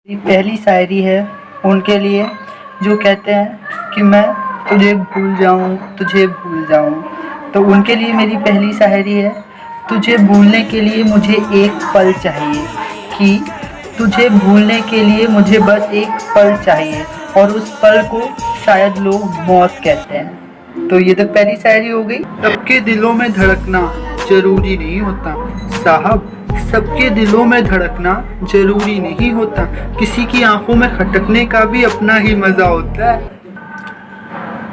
मेरी पहली शायरी है उनके लिए जो कहते हैं कि मैं तुझे भूल जाऊं, तुझे भूल जाऊं। तो उनके लिए मेरी पहली शायरी है। तुझे भूलने के लिए मुझे एक पल चाहिए, कि तुझे भूलने के लिए मुझे बस एक पल चाहिए, और उस पल को शायद लोग मौत कहते हैं। तो ये तो पहली शायरी हो गई। सबके दिलों में धड़कना जरूरी नहीं होता साहब, सबके दिलों में धड़कना जरूरी नहीं होता, किसी की आंखों में खटकने का भी अपना ही मजा होता है।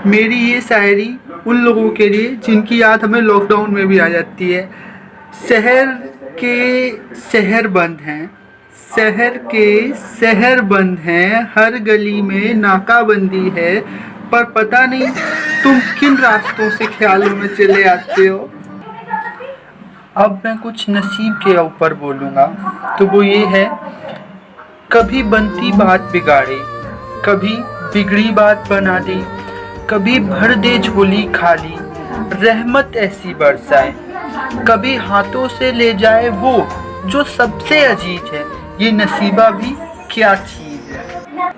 मेरी ये शायरी उन लोगों के लिए जिनकी याद हमें लॉकडाउन में भी आ जाती है। शहर के शहर बंद हैं, शहर के शहर बंद हैं, हर गली में नाकाबंदी है, पर पता नहीं तुम किन रास्तों से ख्यालों में चले आते हो। अब मैं कुछ नसीब के ऊपर बोलूँगा, तो वो ये है, कभी बनती बात बिगाड़े, कभी बिगड़ी बात बना दे, कभी भर दे झोली खाली, रहमत ऐसी बरसाए, कभी हाथों से ले जाए वो जो सबसे अजीज है, ये नसीबा भी क्या चीज़ है।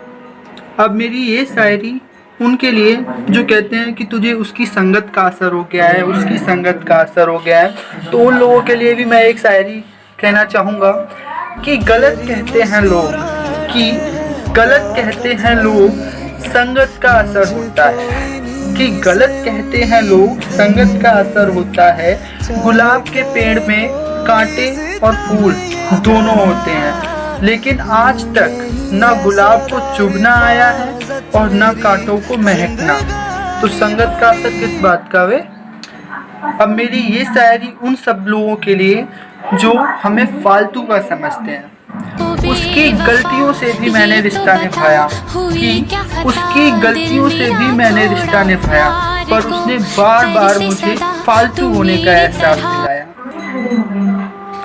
अब मेरी ये शायरी उनके लिए जो कहते हैं कि तुझे उसकी संगत का असर हो गया है, उसकी संगत का असर हो गया है। तो उन लोगों के लिए भी मैं एक शायरी कहना चाहूँगा कि गलत कहते हैं लोग, कि गलत कहते हैं लोग संगत का असर होता है, कि गलत कहते हैं लोग संगत का असर होता है। गुलाब के पेड़ में कांटे और फूल दोनों होते हैं, लेकिन आज तक ना गुलाब को चुभना आया है और ना कांटों को महकना। तो संगत का असर किस बात का वे। अब मेरी ये शायरी उन सब लोगों के लिए जो हमें फालतू का समझते हैं। उसकी गलतियों से भी मैंने रिश्ता निभाया, कि उसकी गलतियों से भी मैंने रिश्ता निभाया, पर उसने बार बार मुझे फालतू होने का एहसास दिलाया।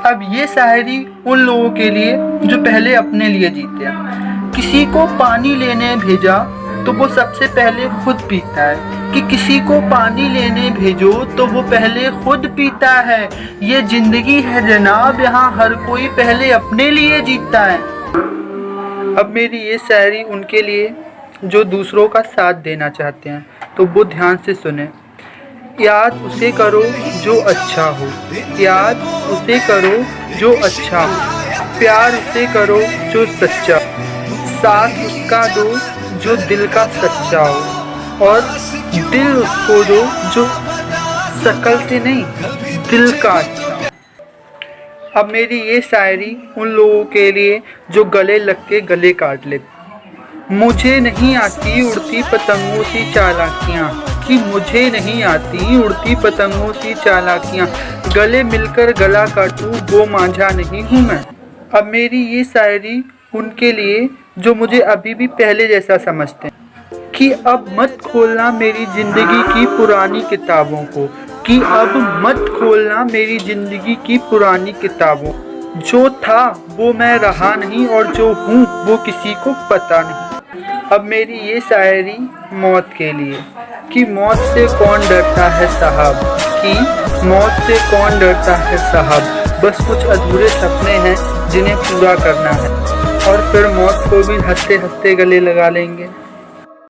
अब ये शायरी उन लोगों के लिए जो पहले अपने लिए जीते हैं। किसी को पानी लेने भेजा तो वो सबसे पहले खुद पीता है, कि किसी को पानी लेने भेजो तो वो पहले खुद पीता है। ये जिंदगी है जनाब, यहाँ हर कोई पहले अपने लिए जीता है। अब मेरी ये शायरी उनके लिए जो दूसरों का साथ देना चाहते हैं, तो वो ध्यान से सुने। याद उसे करो जो अच्छा हो, याद उसे करो जो अच्छा हो, प्यार उसे करो जो सच्चा हो, साथ उसका दो जो दिल का सच्चा हो, और दिल उसको दो जो शक्ल से नहीं दिल का अच्छा। अब मेरी ये शायरी उन लोगों के लिए जो गले लग के गले काट लेते। मुझे नहीं आती उड़ती पतंगों सी चालाकियाँ, कि मुझे नहीं आती उड़ती पतंगों सी चालाकियाँ, गले मिलकर गला काटूं वो मांझा नहीं हूँ मैं। अब मेरी ये शायरी उनके लिए जो मुझे अभी भी पहले जैसा समझते हैं, कि अब मत खोलना मेरी ज़िंदगी की पुरानी किताबों को, कि अब मत खोलना मेरी ज़िंदगी की पुरानी किताबों, जो था वो मैं रहा नहीं और जो हूँ वो किसी को पता नहीं। अब मेरी ये शायरी मौत के लिए, कि मौत से कौन डरता है साहब, कि मौत से कौन डरता है साहब, बस कुछ अधूरे सपने हैं जिन्हें पूरा करना है, और फिर मौत को भी हंसते हंसते गले लगा लेंगे।